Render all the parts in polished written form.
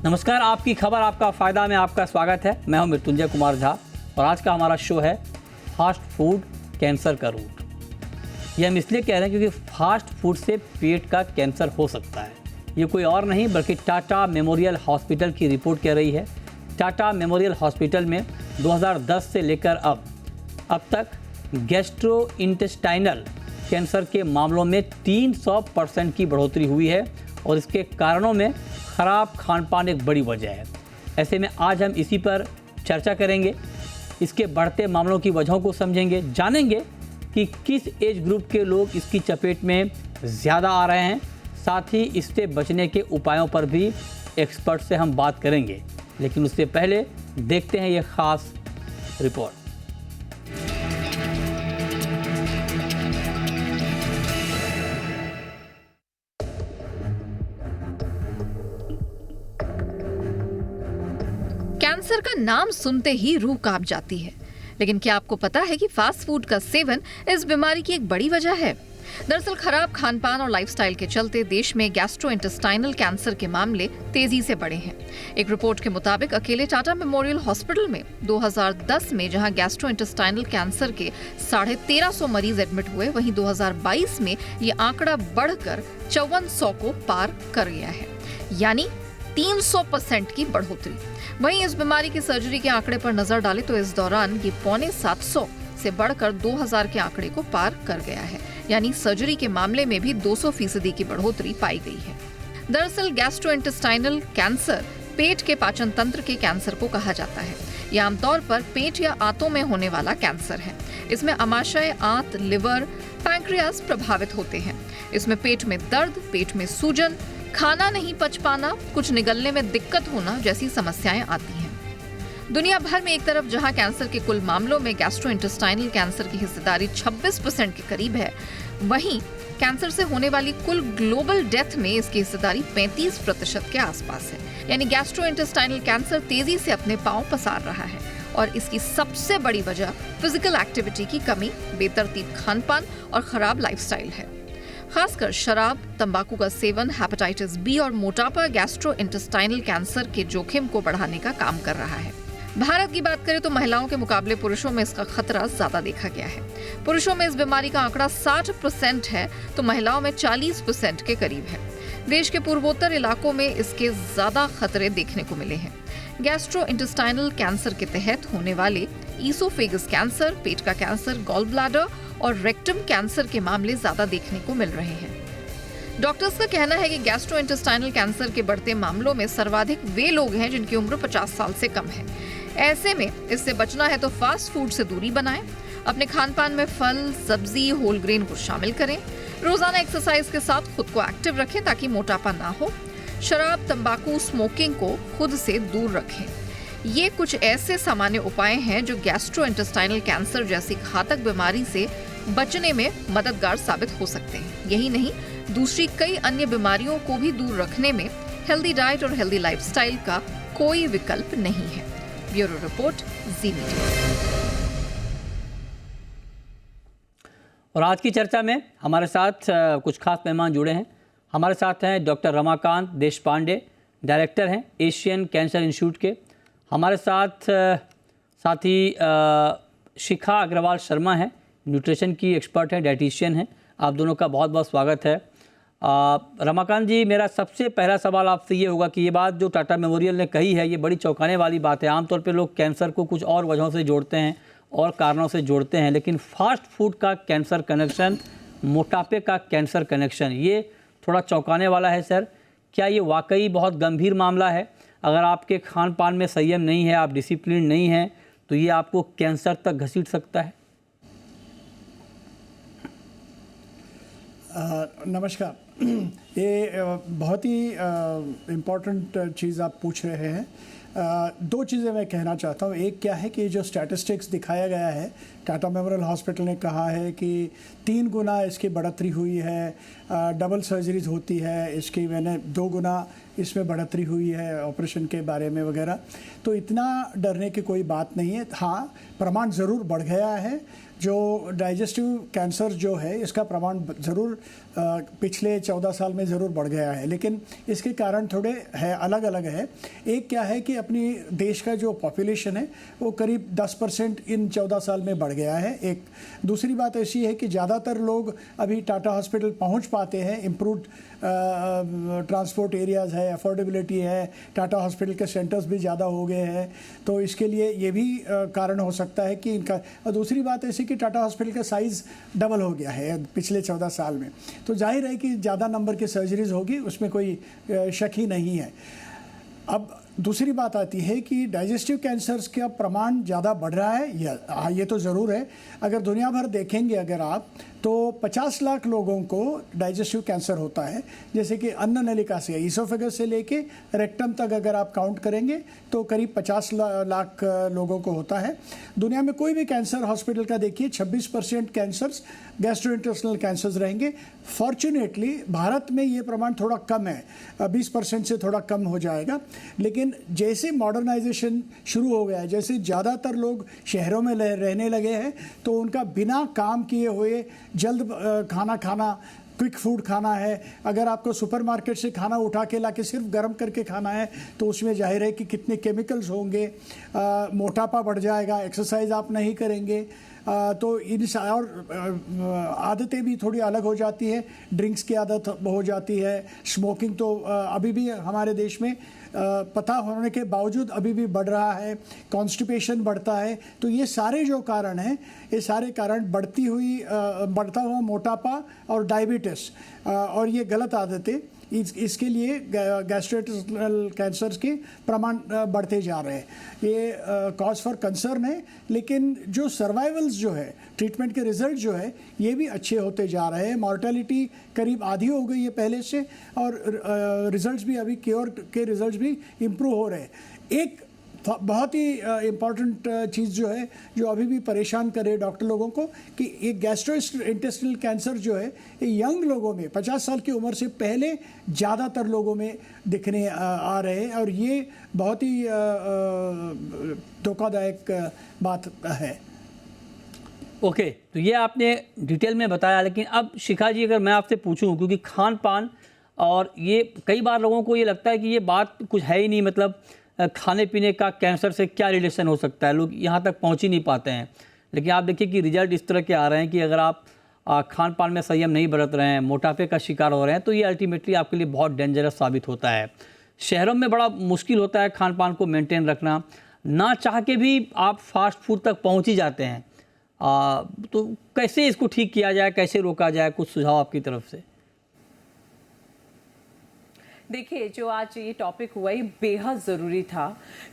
नमस्कार, आपकी खबर आपका फ़ायदा में आपका स्वागत है। मैं हूं मृत्युंजय कुमार झा और आज का हमारा शो है फास्ट फूड कैंसर का रूट। ये हम इसलिए कह रहे हैं क्योंकि फास्ट फूड से पेट का कैंसर हो सकता है। ये कोई और नहीं बल्कि टाटा मेमोरियल हॉस्पिटल की रिपोर्ट कह रही है। टाटा मेमोरियल हॉस्पिटल में 2010 से लेकर अब तक गैस्ट्रोइंटेस्टाइनल कैंसर के मामलों में 300% की बढ़ोतरी हुई है और इसके कारणों में ख़राब खानपान एक बड़ी वजह है। ऐसे में आज हम इसी पर चर्चा करेंगे, इसके बढ़ते मामलों की वजहों को समझेंगे, जानेंगे कि किस एज ग्रुप के लोग इसकी चपेट में ज़्यादा आ रहे हैं। साथ ही इससे बचने के उपायों पर भी एक्सपर्ट से हम बात करेंगे। लेकिन उससे पहले देखते हैं ये ख़ास रिपोर्ट। कैंसर का नाम सुनते ही रूह कांप जाती है, लेकिन क्या आपको पता है कि फास्ट फूड का सेवन इस बीमारी की एक बड़ी वजह है। दरअसल खराब खानपान और लाइफस्टाइल के चलते देश में गैस्ट्रोइंटेस्टाइनल कैंसर के मामले तेजी से बढ़े हैं। एक रिपोर्ट के मुताबिक अकेले टाटा मेमोरियल हॉस्पिटल में 2010 में जहां गैस्ट्रोइंटेस्टाइनल कैंसर के 1350 मरीज एडमिट हुए, वहीं 2022 में ये आंकड़ा बढ़कर 5400 को पार कर गया है, यानी 300% की बढ़ोतरी। वहीं इस बीमारी की सर्जरी के आंकड़े पर नजर डालें तो इस दौरान ये 750 से बढ़कर 2000 के आंकड़े को पार कर गया है, यानी सर्जरी के मामले में भी 200% की बढ़ोतरी पाई गई है। दरअसल गैस्ट्रोइंटेस्टाइनल कैंसर पेट के पाचन तंत्र के कैंसर को कहा जाता है। यह आमतौर पर पेट या आंतों में होने वाला कैंसर है। इसमें अमाशय, आंत, लिवर, पैंक्रियास प्रभावित होते हैं। इसमें पेट में दर्द, पेट में सूजन, खाना नहीं पच पाना, कुछ निगलने में दिक्कत होना जैसी समस्याएं आती हैं। दुनिया भर में एक तरफ जहां कैंसर के कुल मामलों में गैस्ट्रोइंटेस्टाइनल कैंसर की हिस्सेदारी 26% के करीब है, वहीं कैंसर से होने वाली कुल ग्लोबल डेथ में इसकी हिस्सेदारी 35% के आसपास है। यानी गैस्ट्रोइंटेस्टाइनल कैंसर तेजी से अपने पांव पसार रहा है और इसकी सबसे बड़ी वजह फिजिकल एक्टिविटी की कमी, बेतरतीब खानपान और खराब लाइफस्टाइल है। खासकर शराब, तंबाकू का सेवन, हेपेटाइटिस बी और मोटापा गैस्ट्रोइंटेस्टाइनल कैंसर के जोखिम को बढ़ाने का काम कर रहा है। भारत की बात करें तो महिलाओं के मुकाबले पुरुषों में इसका खतरा ज्यादा देखा गया है। पुरुषों में इस बीमारी का आंकड़ा 60% है तो महिलाओं में 40% के करीब है। देश के पूर्वोत्तर इलाकों में इसके ज्यादा खतरे देखने को मिले हैं। गैस्ट्रोइंटेस्टाइनल कैंसर के तहत होने वाले ईसोफेगस कैंसर, पेट का कैंसर, गॉल ब्लैडर और रेक्टम कैंसर के मामले ज्यादा देखने को मिल रहे हैं। डॉक्टर्स का कहना है कि गैस्ट्रोइंटेस्टाइनल कैंसर के बढ़ते मामलों में सर्वाधिक वे लोग हैं जिनकी उम्र 50 साल से कम है। ऐसे में इससे बचना है तो फास्ट फूड से दूरी बनाएं, अपने खानपान में फल, सब्जी, होल ग्रेन को शामिल करें, रोजाना एक्सरसाइज के साथ खुद को एक्टिव रखें ताकि मोटापा ना हो, शराब, तंबाकू, स्मोकिंग को खुद से दूर रखें। ये कुछ ऐसे सामान्य उपाय हैं जो गैस्ट्रोइंटेस्टाइनल कैंसर जैसी घातक बीमारी से बचने में मददगार साबित हो सकते हैं। यही नहीं, दूसरी कई अन्य बीमारियों को भी दूर रखने में हेल्दी डाइट और हेल्दी लाइफस्टाइल का कोई विकल्प नहीं है। ब्यूरो रिपोर्ट, जी मीडिया। और आज की चर्चा में हमारे साथ कुछ खास मेहमान जुड़े हैं। हमारे साथ हैं डॉक्टर रमाकांत देशपांडे, डायरेक्टर हैं एशियन कैंसर इंस्टीट्यूट के। हमारे साथ ही शिखा अग्रवाल शर्मा हैं, न्यूट्रिशन की एक्सपर्ट हैं, डाइटिशियन हैं। आप दोनों का बहुत बहुत स्वागत है। रमाकांत जी, मेरा सबसे पहला सवाल आपसे ये होगा कि ये बात जो टाटा मेमोरियल ने कही है ये बड़ी चौंकाने वाली बात है। आमतौर पे लोग कैंसर को कुछ और वजहों से जोड़ते हैं और कारणों से जोड़ते हैं, लेकिन फास्ट फूड का कैंसर कनेक्शन, मोटापे का कैंसर कनेक्शन, ये थोड़ा चौंकाने वाला है सर। क्या ये वाकई बहुत गंभीर मामला है? अगर आपके खान पान में संयम नहीं है, आप डिसिप्लिन नहीं हैं, तो ये आपको कैंसर तक घसीट सकता है? नमस्कार। ये बहुत ही इम्पोर्टेंट चीज़ आप पूछ रहे हैं। दो चीज़ें मैं कहना चाहता हूँ। एक क्या है कि जो स्टैटिस्टिक्स दिखाया गया है, टाटा मेमोरियल हॉस्पिटल ने कहा है कि 3 गुना इसकी बढ़ोतरी हुई है, डबल सर्जरीज होती है इसकी, मैंने 2 गुना इसमें बढ़ोतरी हुई है ऑपरेशन के बारे में वगैरह, तो इतना डरने की कोई बात नहीं है। हाँ, प्रमाण ज़रूर बढ़ गया है। जो डाइजेस्टिव कैंसर जो है इसका प्रमाण ज़रूर पिछले 14 साल में ज़रूर बढ़ गया है, लेकिन इसके कारण थोड़े है अलग अलग है। एक क्या है कि अपनी देश का जो पॉपुलेशन है वो करीब 10% इन 14 साल में बढ़ गया है। एक दूसरी बात ऐसी है कि ज़्यादातर लोग अभी टाटा हॉस्पिटल पहुंच पाते हैं, इम्प्रूव्ड ट्रांसपोर्ट एरियाज़ है, अफोर्डेबिलिटी है, टाटा हॉस्पिटल के सेंटर्स भी ज़्यादा हो गए हैं, तो इसके लिए ये भी कारण हो सकता है कि इनका। और दूसरी बात ऐसी कि टाटा हॉस्पिटल का साइज़ डबल हो गया है पिछले 14 साल में, तो जाहिर है कि ज़्यादा नंबर की सर्जरीज होगी, उसमें कोई शक ही नहीं है। अब दूसरी बात आती है कि डाइजेस्टिव कैंसर्स का प्रमाण ज़्यादा बढ़ रहा है, ये तो ज़रूर है। अगर दुनिया भर देखेंगे अगर आप, तो 50 लाख लोगों को डाइजेस्टिव कैंसर होता है, जैसे कि अन्न नलिका से, ईसोफेगस से लेके रेक्टम तक अगर आप काउंट करेंगे तो करीब 50 लाख लोगों को होता है। दुनिया में कोई भी कैंसर हॉस्पिटल का देखिए 26% कैंसर्स गैस्ट्रोइंटेस्टिनल कैंसर्स रहेंगे। फॉर्चुनेटली भारत में ये प्रमाण थोड़ा कम है, 20% से थोड़ा कम हो जाएगा। लेकिन जैसे मॉडर्नाइजेशन शुरू हो गया है, जैसे ज़्यादातर लोग शहरों में रहने लगे हैं, तो उनका बिना काम किए हुए जल्द खाना खाना, क्विक फूड खाना है, अगर आपको सुपरमार्केट से खाना उठा के लाके सिर्फ गर्म करके खाना है तो उसमें जाहिर है कि कितने केमिकल्स होंगे, मोटापा बढ़ जाएगा, एक्सरसाइज आप नहीं करेंगे, तो इन और आदतें भी थोड़ी अलग हो जाती है। ड्रिंक्स की आदत हो जाती है, स्मोकिंग तो अभी भी हमारे देश में पता होने के बावजूद अभी भी बढ़ रहा है, कॉन्स्टिपेशन बढ़ता है। तो ये सारे जो कारण हैं, ये सारे कारण बढ़ता हुआ मोटापा और डायबिटीज़ और ये गलत आदतें, इसके लिए गैस्ट्रोइंटेस्टिनल कैंसर्स के प्रमाण बढ़ते जा रहे हैं। ये कॉज फॉर कंसर्न है, लेकिन जो सर्वाइवल्स जो है, ट्रीटमेंट के रिजल्ट जो है, ये भी अच्छे होते जा रहे हैं। मॉर्टेलिटी करीब आधी हो गई है पहले से, और रिजल्ट्स भी अभी क्योर के रिजल्ट्स भी इम्प्रूव हो रहे हैं। एक बहुत ही इम्पॉर्टेंट चीज़ जो है, जो अभी भी परेशान करे डॉक्टर लोगों को, कि ये गैस्ट्रोइंटेस्टिनल कैंसर जो है ये यंग लोगों में 50 साल की उम्र से पहले ज़्यादातर लोगों में दिखने आ रहे हैं, और ये बहुत ही धोखादायक बात है। ओके, तो ये आपने डिटेल में बताया, लेकिन अब शिखा जी अगर मैं आपसे पूछूं, क्योंकि खान पान और ये कई बार लोगों को ये लगता है कि ये बात कुछ है ही नहीं, मतलब खाने पीने का कैंसर से क्या रिलेशन हो सकता है, लोग यहाँ तक पहुँच ही नहीं पाते हैं। लेकिन आप देखिए कि रिजल्ट इस तरह के आ रहे हैं कि अगर आप खान पान में संयम नहीं बरत रहे हैं, मोटापे का शिकार हो रहे हैं, तो ये अल्टीमेटली आपके लिए बहुत डेंजरस साबित होता है। शहरों में बड़ा मुश्किल होता है खान पान को मेंटेन रखना, ना चाह के भी आप फास्ट फूड तक पहुँच ही जाते हैं। तो कैसे इसको ठीक किया जाए, कैसे रोका जाए, कुछ सुझाव आपकी तरफ से? देखिए, जो आज ये टॉपिक हुआ ये बेहद ज़रूरी था,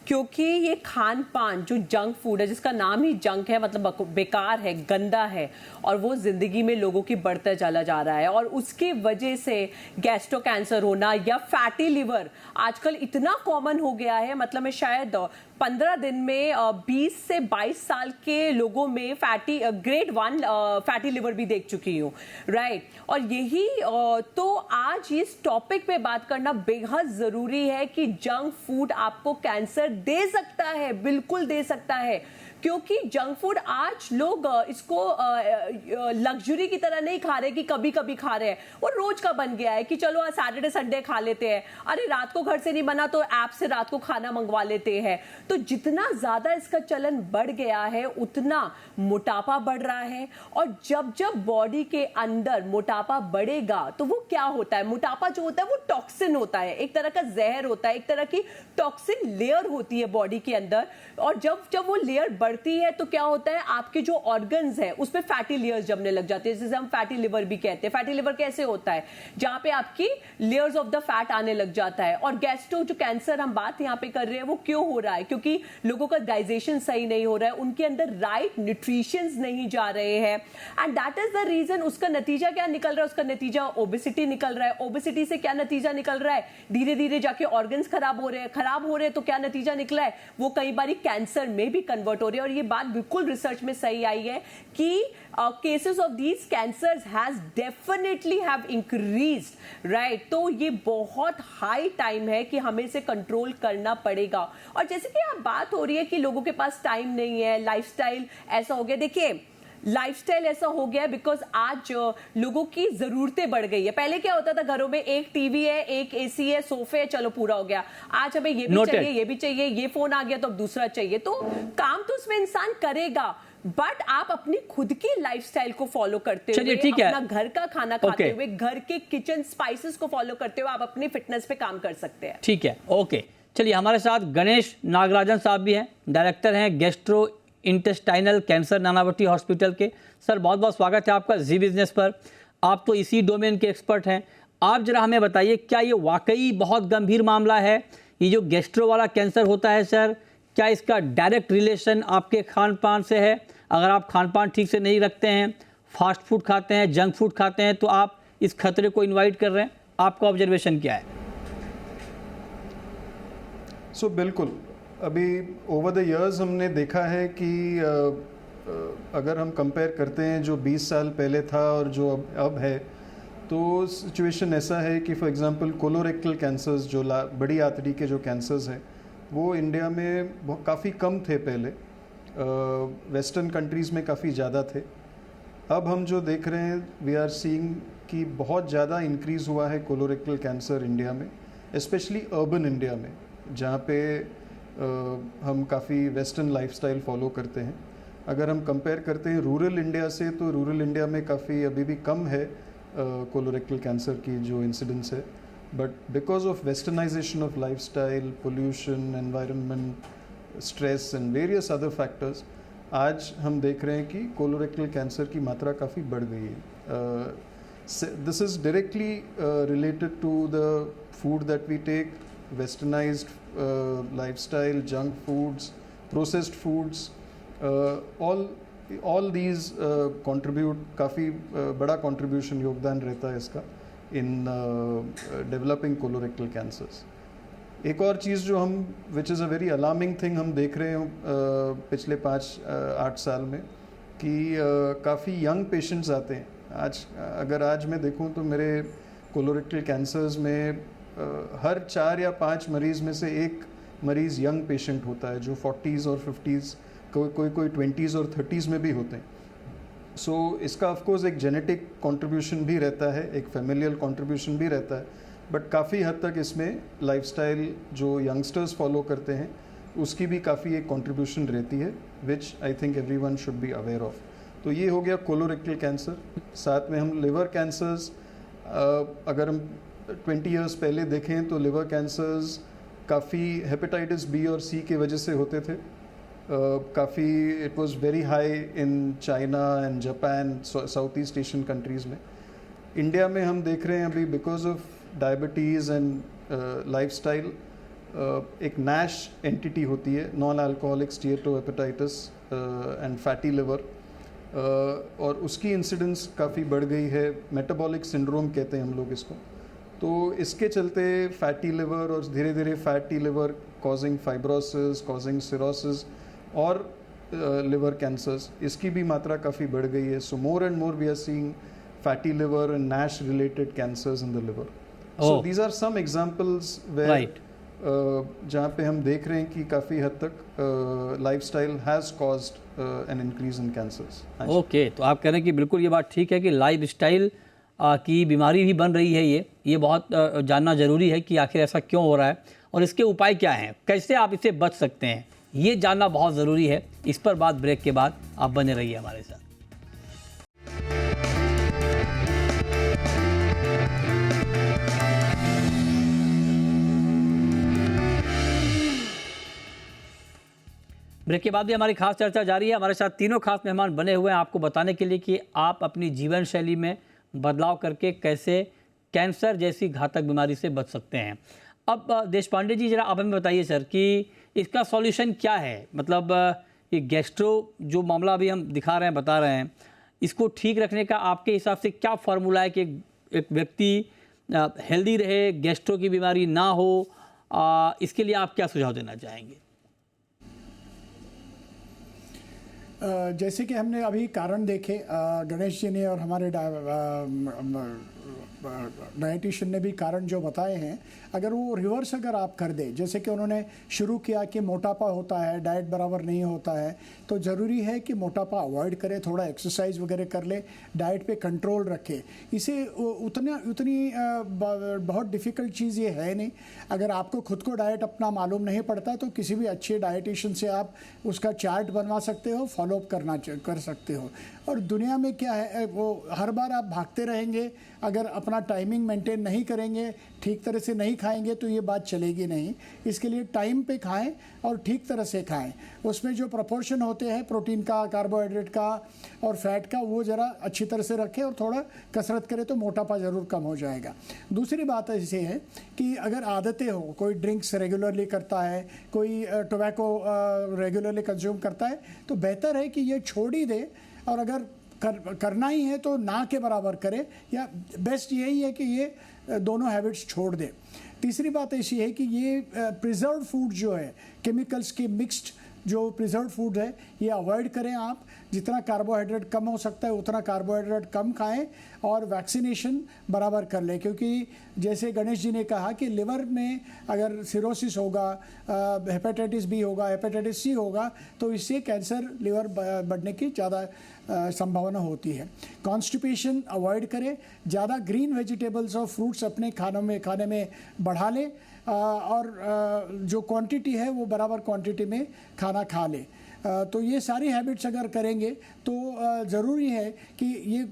क्योंकि ये खान पान जो जंक फूड है, जिसका नाम ही जंक है, मतलब बेकार है, गंदा है, और वो ज़िंदगी में लोगों की बढ़ता चला जा रहा है, और उसकी वजह से गैस्ट्रो कैंसर होना या फैटी लिवर आजकल इतना कॉमन हो गया है। मतलब मैं शायद 15 दिन में 20 से 22 साल के लोगों में ग्रेड 1 फैटी लिवर भी देख चुकी हूँ, राइट। और यही तो आज इस टॉपिक पे बात करना बेहद जरूरी है कि जंक फूड आपको कैंसर दे सकता है, बिल्कुल दे सकता है, क्योंकि जंक फूड आज लोग इसको लग्जरी की तरह नहीं खा रहे कि कभी कभी खा रहे हैं, वो रोज का बन गया है कि चलो आज सैटरडे संडे खा लेते हैं, अरे रात को घर से नहीं बना तो ऐप से रात को खाना मंगवा लेते हैं। तो जितना ज्यादा इसका चलन बढ़ गया है उतना मोटापा बढ़ रहा है, और जब जब बॉडी के अंदर मोटापा बढ़ेगा तो वो क्या होता है, मोटापा जो होता है वो टॉक्सिन होता है, एक तरह का जहर होता है, एक तरह की टॉक्सिन लेयर होती है बॉडी के अंदर, और जब जब वो लेयर बढ़ती है तो क्या होता है, आपके जो ऑर्गन्स है उस पे फैटी लेयर्स जमने लग जाते हैं, जिसे हम फैटी लिवर भी कहते हैं। फैटी लिवर कैसे होता है, जहां पे आपकी लेयर्स ऑफ द फैट आने लग जाता है। और गैस्ट्रो जो कैंसर हम बात यहाँ पे कर रहे हैं वो क्यों हो रहा है, क्योंकि लोगों का डाइजेशन सही नहीं हो रहा है, उनके अंदर राइट न्यूट्रिशंस नहीं जा रहे हैं, and that is the reason. उसका नतीजा क्या निकल रहा है, उसका नतीजा ओबेसिटी निकल रहा है। ओबेसिटी से क्या नतीजा निकल रहा है, धीरे धीरे जाके ऑर्गन्स खराब हो रहे हैं, खराब हो रहे हैं तो क्या नतीजा निकला है, वो कई बार कैंसर में भी कन्वर्ट हो रहे हैं। और ये बात बिल्कुल रिसर्च में सही आई है कि cases of these cancers has definitely have increased, right. तो ये बहुत हाई टाइम है कि हमें इसे कंट्रोल करना पड़ेगा। और जैसे कि आप बात हो रही है कि लोगों के पास टाइम नहीं है, लाइफस्टाइल ऐसा हो गया, देखिए लाइफस्टाइल ऐसा हो गया बिकॉज आज लोगों की जरूरतें बढ़ गई है। पहले क्या होता था, घरों में एक टीवी है, एक एसी है, सोफे है, चलो पूरा हो गया। आज हमें ये भी चाहिए, ये भी चाहिए, ये फोन आ गया तो अब दूसरा चाहिए। तो काम तो उसमें इंसान करेगा, बट आप अपनी खुद की लाइफस्टाइल को फॉलो करते हुए, अपना घर का खाना खाते हुए, घर के किचन स्पाइसेस को फॉलो करते हुए आप अपनी फिटनेस पे काम कर सकते हैं। ठीक है, ओके। चलिए, हमारे साथ गणेश नागराजन साहब भी हैं, डायरेक्टर हैं gastro intestinal cancer Nanavati hospital के। सर, बहुत बहुत स्वागत है आपका जी बिजनेस पर। आप तो इसी डोमेन के एक्सपर्ट हैं। आप जरा हमें बताइए, क्या ये वाकई बहुत गंभीर मामला है, ये जो गैस्ट्रो वाला कैंसर होता है सर? क्या इसका डायरेक्ट रिलेशन आपके खान पान से है? अगर आप खान पान ठीक से नहीं रखते हैं, फास्ट फूड खाते हैं, जंक फूड खाते हैं, तो आप इस खतरे को इन्वाइट कर रहे हैं। आपका ऑब्जर्वेशन क्या है? बिल्कुल, अभी ओवर द इयर्स हमने देखा है कि अगर हम कंपेयर करते हैं जो 20 साल पहले था और जो अब है, तो सिचुएशन ऐसा है कि फॉर एग्जांपल कोलोरेक्टल कैंसर्स, जो बड़ी आंतड़ी के जो कैंसर्स हैं, वो इंडिया में काफ़ी कम थे पहले। वेस्टर्न कंट्रीज़ में काफ़ी ज़्यादा थे। अब हम जो देख रहे हैं, वी आर सीइंग कि बहुत ज़्यादा इंक्रीज़ हुआ है कोलोरेक्टल कैंसर इंडिया में, स्पेशली अर्बन इंडिया में, जहाँ पे हम काफ़ी वेस्टर्न लाइफस्टाइल फॉलो करते हैं। अगर हम कंपेयर करते हैं रूरल इंडिया से, तो रूरल इंडिया में काफ़ी अभी भी कम है कोलोरेक्टल कैंसर की जो इंसिडेंस है। But because of westernization of lifestyle, pollution, environment, stress and various other factors, आज हम देख रहे हैं कि कोलोरेक्टल कैंसर की मात्रा काफ़ी बढ़ गई है। This is directly related to the food that we take, westernized lifestyle, junk foods, processed foods, all these contribute, काफ़ी बड़ा contribution योगदान रहता है इसका in developing colorectal cancers. एक और चीज़ जो हम which is a very alarming thing हम देख रहे हैं पिछले 5-8 साल में, कि काफ़ी यंग पेशेंट्स आते हैं। अगर आज मैं देखूं तो मेरे colorectal cancers में हर 4 या 5 मरीज़ में से एक मरीज़ यंग पेशेंट होता है, जो 40s और 50s, कोई 20s और 30s में भी होते हैं। सो इसका ऑफकोर्स एक जेनेटिक कंट्रीब्यूशन भी रहता है, एक फैमिलियल कंट्रीब्यूशन भी रहता है, बट काफ़ी हद तक इसमें लाइफस्टाइल जो यंगस्टर्स फॉलो करते हैं उसकी भी काफ़ी एक कंट्रीब्यूशन रहती है, which I think everyone should be aware of. तो ये हो गया कोलोरेक्टल कैंसर। साथ में हम लिवर कैंसर्स, अगर हम 20 इयर्स पहले देखें तो लिवर कैंसर्स काफ़ी हेपेटाइटिस बी और सी की वजह से होते थे। काफ़ी it was very high in China and Japan, south east Asian countries में। इंडिया में हम देख रहे हैं अभी because of diabetes and lifestyle, एक नैश एंटिटी होती है, non alcoholic steatohepatitis and fatty liver, और उसकी इंसिडेंस काफ़ी बढ़ गई है। मेटाबॉलिक सिंड्रोम कहते हैं हम लोग इसको। तो इसके चलते फैटी लिवर, और धीरे धीरे fatty liver causing fibrosis, causing cirrhosis और लिवर कैंसर्स, इसकी भी मात्रा काफ़ी बढ़ गई है। So more and more we are seeing fatty liver and NASH related cancers in the liver. So these are some examples where जहाँ पे हम देख रहे हैं कि काफ़ी हद तक lifestyle has caused an increase in cancers. Okay, तो आप कह रहे हैं कि बिल्कुल ये बात ठीक है कि लाइफस्टाइल की बीमारी भी बन रही है। ये बहुत जानना ज़रूरी है कि आखिर ऐसा क्यों हो रहा है और इसके उपाय क्या हैं, कैसे आप इससे बच सकते हैं, ये जानना बहुत ज़रूरी है। इस पर बात ब्रेक के बाद आप बने रहिए हमारे साथ। ब्रेक के बाद भी हमारी खास चर्चा जारी है। हमारे साथ तीनों खास मेहमान बने हुए हैं आपको बताने के लिए कि आप अपनी जीवन शैली में बदलाव करके कैसे कैंसर जैसी घातक बीमारी से बच सकते हैं। अब देशपांडे जी, जरा आप हमें बताइए सर कि इसका सॉल्यूशन क्या है। मतलब ये गैस्ट्रो जो मामला अभी हम दिखा रहे हैं, बता रहे हैं, इसको ठीक रखने का आपके हिसाब से क्या फार्मूला है कि एक व्यक्ति हेल्दी रहे, गैस्ट्रो की बीमारी ना हो, इसके लिए आप क्या सुझाव देना चाहेंगे? जैसे कि हमने अभी कारण देखे, गणेश जी ने और हमारे डायटिशियन ने भी कारण जो बताए हैं, अगर वो रिवर्स अगर आप कर दे, जैसे कि उन्होंने शुरू किया कि मोटापा होता है, डाइट बराबर नहीं होता है, तो ज़रूरी है कि मोटापा अवॉइड करे, थोड़ा एक्सरसाइज वगैरह कर ले, डाइट पे कंट्रोल रखे। इसे उतनी बहुत डिफ़िकल्ट चीज़ ये है नहीं। अगर आपको खुद को डाइट अपना मालूम नहीं पड़ता तो किसी भी अच्छे डाइटिशियन से आप उसका चार्ट बनवा सकते हो, फॉलोअप कर सकते हो। और दुनिया में क्या है, वो हर बार आप भागते रहेंगे, अगर अपना टाइमिंग मेंटेन नहीं करेंगे, ठीक तरह से नहीं खाएंगे तो ये बात चलेगी नहीं। इसके लिए टाइम पे खाएं और ठीक तरह से खाएं। उसमें जो प्रोपोर्शन होते हैं प्रोटीन का, कार्बोहाइड्रेट का और फैट का, वो ज़रा अच्छी तरह से रखें और थोड़ा कसरत करें तो मोटापा ज़रूर कम हो जाएगा। दूसरी बात ऐसे है कि अगर आदतें हो, कोई ड्रिंक्स रेगुलरली करता है, कोई टोबैको रेगुलरली कंज्यूम करता है, तो बेहतर है कि ये छोड़ ही दे, और अगर करना ही है तो ना के बराबर करे, या बेस्ट यही है कि ये दोनों हैबिट्स छोड़ दे। तीसरी बात ऐसी है कि ये प्रिजर्व फूड जो है, केमिकल्स के मिक्स्ड जो प्रिजर्व फूड है, ये अवॉइड करें आप। जितना कार्बोहाइड्रेट कम हो सकता है उतना कार्बोहाइड्रेट कम खाएं और वैक्सीनेशन बराबर कर लें, क्योंकि जैसे गणेश जी ने कहा कि लिवर में अगर सिरोसिस होगा, हेपेटाइटिस बी होगा, हेपेटाइटिस सी होगा, तो इससे कैंसर लिवर बढ़ने की ज़्यादा संभावना होती है। कॉन्स्टिपेशन अवॉइड करें, ज़्यादा ग्रीन वेजिटेबल्स और फ्रूट्स अपने खाने में बढ़ा लें, और जो क्वांटिटी है वो बराबर क्वांटिटी में खाना खा लें। तो ये सारी हैबिट्स अगर करेंगे तो ज़रूरी है कि ये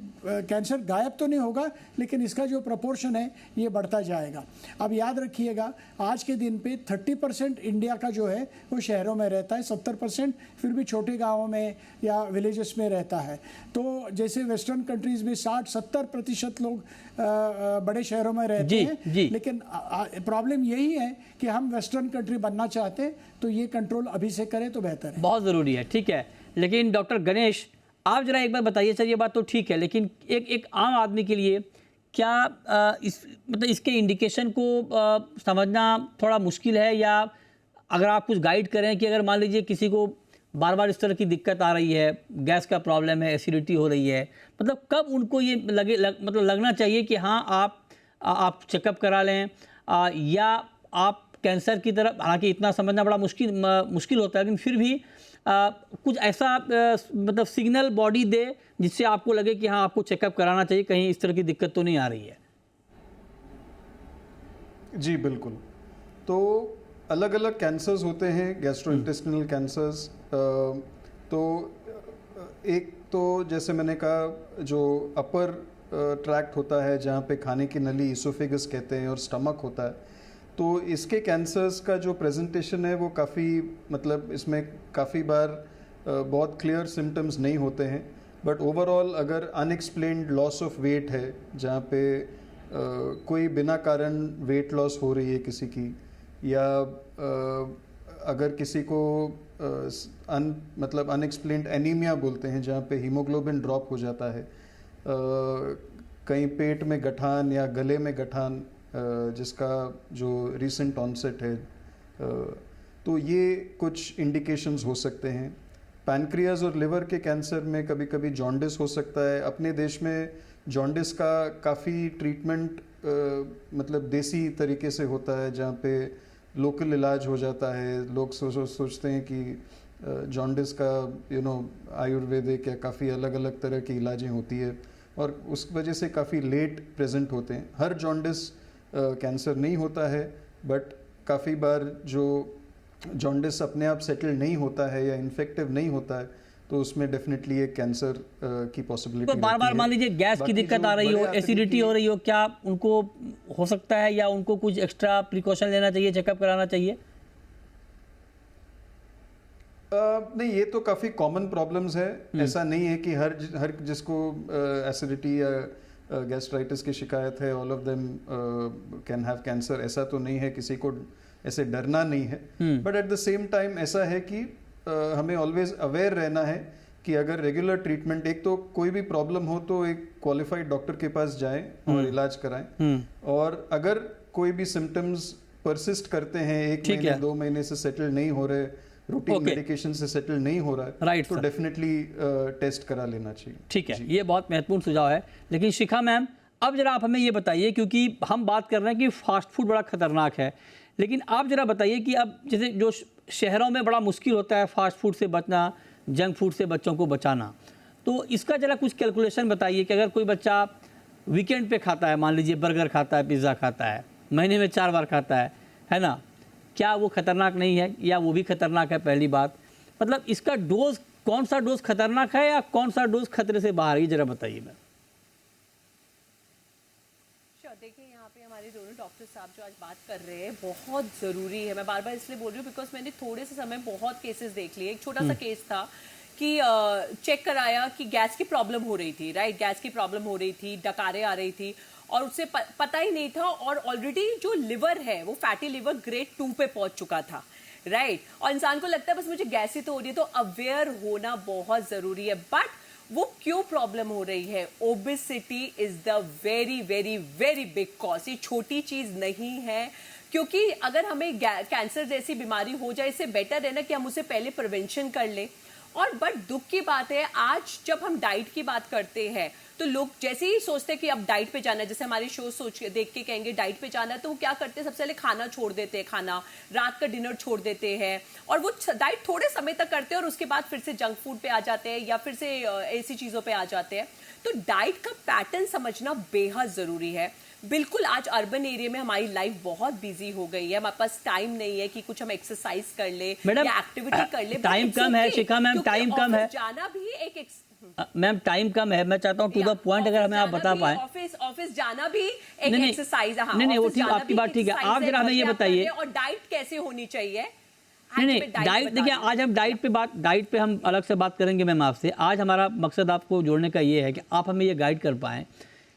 कैंसर गायब तो नहीं होगा, लेकिन इसका जो प्रोपोर्शन है ये बढ़ता जाएगा। अब याद रखिएगा, आज के दिन पे 30% इंडिया का जो है वो शहरों में रहता है, 70% फिर भी छोटे गाँवों में या विलेजेस में रहता है। तो जैसे वेस्टर्न कंट्रीज़ में 60-70% लोग बड़े शहरों में रहते हैं, लेकिन प्रॉब्लम यही है कि हम वेस्टर्न कंट्री बनना चाहते हैं, तो ये कंट्रोल अभी से करें तो बेहतर है। बहुत ज़रूरी है, ठीक है। लेकिन डॉक्टर गणेश, आप जरा एक बार बताइए, सर ये बात तो ठीक है, लेकिन एक आम आदमी के लिए क्या मतलब इसके इंडिकेशन को समझना थोड़ा मुश्किल है, या अगर आप कुछ गाइड करें कि अगर मान लीजिए किसी को बार बार इस तरह की दिक्कत आ रही है, गैस का प्रॉब्लम है, एसिडिटी हो रही है, मतलब कब उनको ये लगना चाहिए कि हाँ आप चेकअप करा लें, या आप कैंसर की तरफ, हालांकि इतना समझना बड़ा मुश्किल होता है, लेकिन फिर भी कुछ ऐसा मतलब सिग्नल बॉडी दे जिससे आपको लगे कि हाँ आपको चेकअप कराना चाहिए, कहीं इस तरह की दिक्कत तो नहीं आ रही है। जी बिल्कुल। तो अलग अलग कैंसर्स होते हैं, गैस्ट्रोइंटेस्टिनल कैंसर्स। तो एक तो जैसे मैंने कहा, जो अपर ट्रैक्ट होता है जहाँ पे खाने की नली, इसोफेगस कहते हैं, और स्टमक होता है, तो इसके कैंसर्स का जो प्रेजेंटेशन है वो काफ़ी, मतलब इसमें काफ़ी बार बहुत क्लियर सिम्टम्स नहीं होते हैं, बट ओवरऑल अगर अनएक्सप्लेन्ड लॉस ऑफ वेट है, जहाँ पे कोई बिना कारण वेट लॉस हो रही है किसी की, या अगर किसी को मतलब अनएक्सप्लेन्ड एनीमिया बोलते हैं, जहाँ पे हीमोग्लोबिन ड्रॉप हो जाता है, कहीं पेट में गठान या गले में गठान जिसका जो रीसेंट ऑनसेट है, तो ये कुछ इंडिकेशंस हो सकते हैं। पैनक्रियाज और लिवर के कैंसर में कभी कभी जॉन्डिस हो सकता है। अपने देश में जॉन्डिस का काफ़ी ट्रीटमेंट मतलब देसी तरीके से होता है, जहाँ पे लोकल इलाज हो जाता है। लोग सोचते हैं कि जॉन्डिस का आयुर्वेदिक या काफ़ी अलग अलग तरह की इलाजें होती है, और उस वजह से काफ़ी लेट प्रेजेंट होते हैं। हर जॉन्डिस कैंसर नहीं होता है, बट काफ़ी बार जो जॉन्डिस अपने आप सेटल नहीं होता है या इन्फेक्टिव नहीं होता है, तो उसमें डेफिनेटली एक कैंसर की पॉसिबिलिटी। तो बार बार मान लीजिए गैस की दिक्कत आ रही हो, एसिडिटी हो रही हो, क्या उनको हो सकता है, या उनको कुछ एक्स्ट्रा प्रिकॉशन लेना चाहिए, चेकअप कराना चाहिए? नहीं, ये तो काफ़ी कॉमन प्रॉब्लम्स है। ऐसा नहीं है कि हर जिसको एसिडिटी या गैस्ट्राइटिस की शिकायत है, all of them can have cancer, ऐसा तो नहीं है। किसी को ऐसे डरना नहीं है, but at the same time ऐसा है कि हमें ऑलवेज अवेयर रहना है कि अगर रेगुलर ट्रीटमेंट, एक तो कोई भी प्रॉब्लम हो तो एक क्वालिफाइड डॉक्टर के पास जाएं और इलाज कराएं, और अगर कोई भी सिम्टम्स परसिस्ट करते हैं, 1 महीने 2 महीने से सेटल नहीं हो रहे, रूटीन Okay. मेडिकेशन से सेटल नहीं हो रहा है Right, तो sir. डेफिनेटली टेस्ट करा लेना चाहिए। ठीक है, ये बहुत महत्वपूर्ण सुझाव है। लेकिन शिखा मैम, अब जरा आप हमें ये बताइए, क्योंकि हम बात कर रहे हैं कि फास्ट फूड बड़ा खतरनाक है, लेकिन आप जरा बताइए कि अब जैसे जो शहरों में बड़ा मुश्किल होता है फास्ट फूड से बचना, जंक फूड से बच्चों को बचाना, तो इसका जरा कुछ कैलकुलेशन बताइए कि अगर कोई बच्चा वीकेंड पे खाता है, मान लीजिए बर्गर खाता है, पिज़्ज़ा खाता है, महीने में 4 बार खाता है ना, क्या वो खतरनाक नहीं है, या वो भी खतरनाक है? पहली बात, मतलब इसका डोज, कौन सा डोज खतरनाक है या कौन सा डोज खतरे से बाहर है, ये जरा बताइए मैम। देखिए, यहाँ पे हमारे दोनों डॉक्टर साहब जो आज बात कर रहे हैं बहुत ज़रूरी है। मैं बार बार इसलिए बोल रही हूँ बिकॉज मैंने थोड़े से समय बहुत केसेस देख लिए। एक छोटा सा केस था कि चेक कराया कि गैस की प्रॉब्लम हो रही थी, राइट, गैस की प्रॉब्लम हो रही थी, डकारें आ रही थी और उससे पता ही नहीं था, और ऑलरेडी जो लिवर है वो फैटी लिवर ग्रेड 2 पे पहुंच चुका था, राइट। और इंसान को लगता है बस मुझे गैस ही तो हो रही है, तो अवेयर होना बहुत ज़रूरी है। बट वो क्यों प्रॉब्लम हो रही है? Obesity is the very very very big cause. ये छोटी चीज नहीं है, क्योंकि अगर हमें कैंसर जैसी बीमारी हो जाए, इससे बेटर है ना कि हम उसे पहले प्रिवेंशन कर लें। और बट दुख की बात है, आज जब हम डाइट की बात करते हैं तो लोग जैसे ही सोचते हैं कि अब डाइट पे जाना है, जैसे हमारे शो सोच देख के कहेंगे डाइट पे जाना है, तो वो क्या करते हैं, सबसे पहले खाना छोड़ देते हैं, खाना रात का डिनर छोड़ देते हैं, और वो डाइट थोड़े समय तक करते हैं और उसके बाद फिर से जंक फूड पे आ जाते हैं या फिर से ऐसी चीज़ों पे आ जाते हैं। तो डाइट का पैटर्न समझना बेहद ज़रूरी है। बिल्कुल, आज अर्बन एरिया में हमारी लाइफ बहुत बिजी हो गई है, हमारे पास टाइम नहीं है कि कुछ हम एक्सरसाइज कर ले या एक्टिविटी कर ले। टाइम कम है शिखा मैम, टाइम कम है, जाना भी एक मैम टाइम कम है। मैं चाहता हूँ टू द पॉइंट अगर हमें आप बता पाएं। ऑफिस जाना भी एक एक्सरसाइज है। नहीं, वो ठीक, आपकी बात ठीक है। आप जरा हमें ये बताइए, और डाइट कैसे होनी चाहिए? नहीं, डाइट देखिए, आज हम डाइट पे हम अलग से बात करेंगे मैम आपसे। आज हमारा मकसद आपको जोड़ने का ये है कि आप हमें ये गाइड कर पाएं,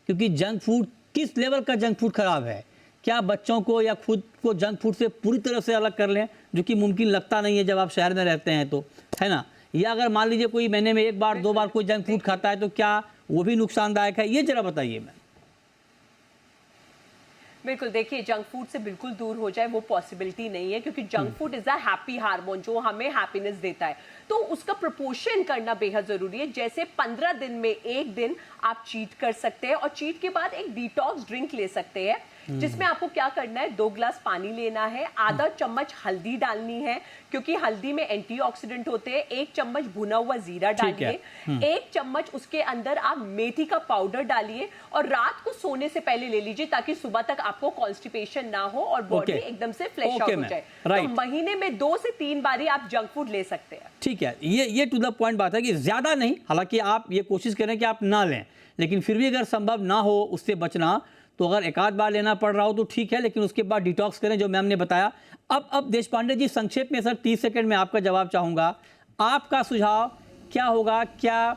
क्योंकि जंक फूड, किस लेवल का जंक फूड खराब है, क्या बच्चों को या खुद को जंक फूड से पूरी तरह से अलग कर लें, जो कि मुमकिन लगता नहीं है जब आप शहर में रहते हैं, तो है ना, या अगर मान लीजिए कोई महीने में 1 बार 2 बार कोई जंक फूड खाता है तो क्या वो भी नुकसानदायक है, ये जरा बताइए मैम। बिल्कुल, देखिए, जंक फूड से बिल्कुल दूर हो जाए वो पॉसिबिलिटी नहीं है, क्योंकि junk food is a happy hormone जो हमें हैप्पीनेस देता है, तो उसका प्रोपोर्शन करना बेहद जरूरी है। जैसे 15 दिन में 1 दिन आप चीट कर सकते हैं, और चीट के बाद एक डिटॉक्स ड्रिंक ले सकते हैं, जिसमें आपको क्या करना है, 2 ग्लास पानी लेना है, आधा चम्मच हल्दी डालनी है, क्योंकि हल्दी में एंटीऑक्सीडेंट होते हैं, 1 चम्मच भुना हुआ जीरा डालिए, 1 चम्मच उसके अंदर आप मेथी का पाउडर डालिए, और रात को सोने से पहले ले लीजिए, ताकि सुबह तक आपको कॉन्स्टिपेशन ना हो और बॉडी एकदम से फ्लैश आउट हो जाए। तो महीने में 2 से 3 बारी आप जंक फूड ले सकते हैं। ठीक है, ये टू द पॉइंट बात है कि ज्यादा नहीं, हालांकि आप ये कोशिश करें कि आप ना लें, लेकिन फिर भी अगर संभव ना हो उससे बचना, तो अगर 1 आध बार लेना पड़ रहा हो तो ठीक है, लेकिन उसके बाद डिटॉक्स करें, जो मैम ने बताया। अब देश पांडे जी, संक्षेप में सर 30 सेकंड में आपका जवाब चाहूँगा। आपका सुझाव क्या होगा? क्या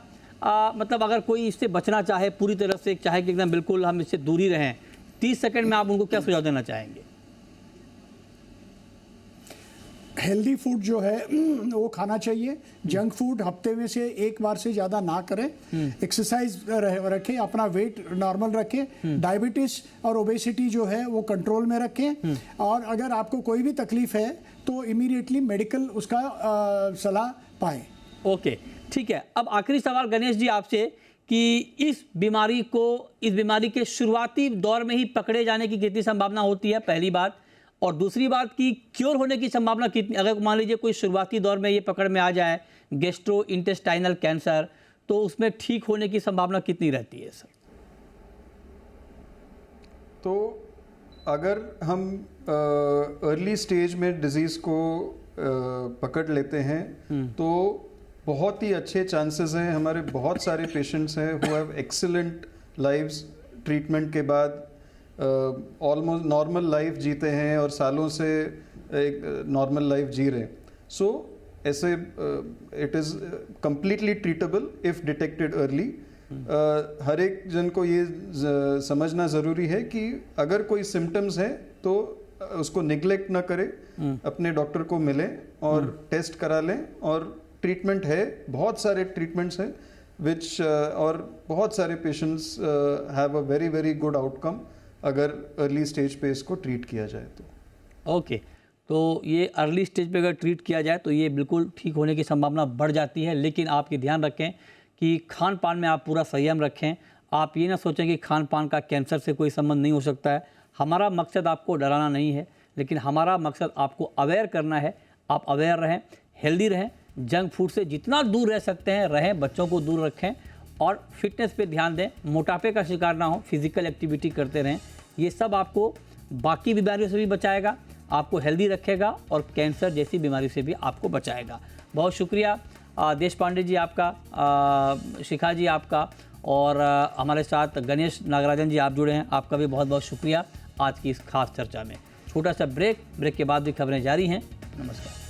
मतलब अगर कोई इससे बचना चाहे पूरी तरह से, चाहे कि एकदम बिल्कुल हम इससे दूरी रहें, 30 सेकंड में आप उनको क्या सुझाव देना चाहेंगे? हेल्दी फूड जो है वो खाना चाहिए। जंक फूड हफ्ते में से 1 बार से ज़्यादा ना करें। एक्सरसाइज रखें, अपना वेट नॉर्मल रखें। डायबिटीज और ओबेसिटी जो है वो कंट्रोल में रखें, और अगर आपको कोई भी तकलीफ है तो इमीडिएटली मेडिकल उसका सलाह पाएं। ओके, ठीक है। अब आखिरी सवाल गणेश जी आपसे, कि इस बीमारी के शुरुआती दौर में ही पकड़े जाने की कितनी संभावना होती है, पहली बात, और दूसरी बात की क्योर होने की संभावना कितनी? अगर मान लीजिए कोई शुरुआती दौर में ये पकड़ में आ जाए गैस्ट्रो इंटेस्टाइनल कैंसर, तो उसमें ठीक होने की संभावना कितनी रहती है सर? तो अगर हम अर्ली स्टेज में डिजीज़ को पकड़ लेते हैं तो बहुत ही अच्छे चांसेस हैं। हमारे बहुत सारे पेशेंट्स हैं who have excellent lives treatment के बाद, ऑलमोस्ट नॉर्मल लाइफ जीते हैं और सालों से एक नॉर्मल लाइफ जी रहे हैं। सो ऐसे it is completely treatable if detected early. हर एक जन को ये समझना ज़रूरी है कि अगर कोई सिम्टम्स हैं तो उसको निगलेक्ट ना करें, अपने डॉक्टर को मिलें और टेस्ट करा लें, और ट्रीटमेंट है, बहुत सारे ट्रीटमेंट्स हैं विच और बहुत सारे patients have a very very good outcome अगर अर्ली स्टेज पे इसको ट्रीट किया जाए तो। ओके, तो ये अर्ली स्टेज पे अगर ट्रीट किया जाए तो ये बिल्कुल ठीक होने की संभावना बढ़ जाती है। लेकिन आप ये ध्यान रखें कि खान पान में आप पूरा संयम रखें। आप ये ना सोचें कि खान पान का कैंसर से कोई संबंध नहीं हो सकता है। हमारा मकसद आपको डराना नहीं है, लेकिन हमारा मकसद आपको अवेयर करना है। आप अवेयर रहें, हेल्दी रहें, जंक फूड से जितना दूर रह सकते हैं रहें, बच्चों को दूर रखें और फिटनेस पे ध्यान दें, मोटापे का शिकार ना हो, फिजिकल एक्टिविटी करते रहें। ये सब आपको बाकी बीमारियों से भी बचाएगा, आपको हेल्दी रखेगा और कैंसर जैसी बीमारी से भी आपको बचाएगा। बहुत शुक्रिया देश पांडे जी आपका, शिखा जी आपका, और हमारे साथ गणेश नागराजन जी आप जुड़े हैं, आपका भी बहुत बहुत शुक्रिया आज की इस खास चर्चा में। छोटा सा ब्रेक के बाद भी खबरें जारी हैं। नमस्कार।